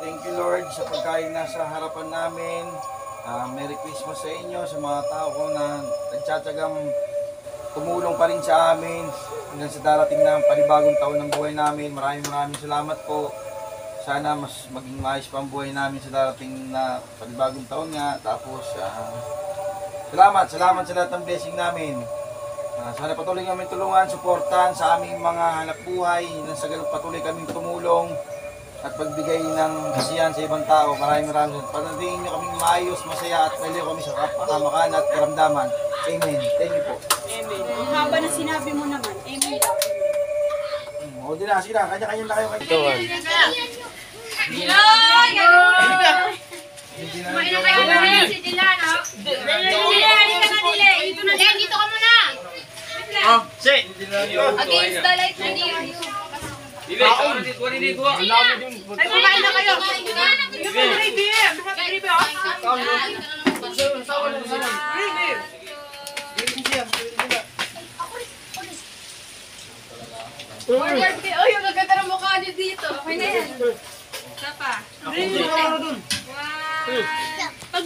Thank you Lord sa pagkain na sa harapan namin. Merry Christmas sa inyo, sa mga tao ko na nagtsatsagang tumulong pa rin sa amin hanggang sa darating na panibagong taon ng buhay namin. Maraming salamat po. Sana mas maging maayos pa ang buhay namin sa darating na panibagong taon nga. Tapos, salamat sa lahat ng blessing namin. Sana patuloy kami tulungan, suportahan sa aming mga hanap buhay. Nang sa ganun patuloy kaming tumulong at pagbigay ng kasiyahan sa ibang tao. Maraming panatingin nyo kaming maayos, masaya at pwede kami sa kapakamaan at karamdaman. Amen. Thank you po. Amen. Ang haba na sinabi mo naman. Amen. O di na, sige na. Kanya-kanya na kayo. Ito, Kumain na kayo na si Dylan, ha? Halika na, Dylan. Dito ka muna. Against the light na niyo. Ay, kumain na kayo. Oh, yung gaganda ng mukha niyo dito. Okay na yan. Isa pa. Wow. Pag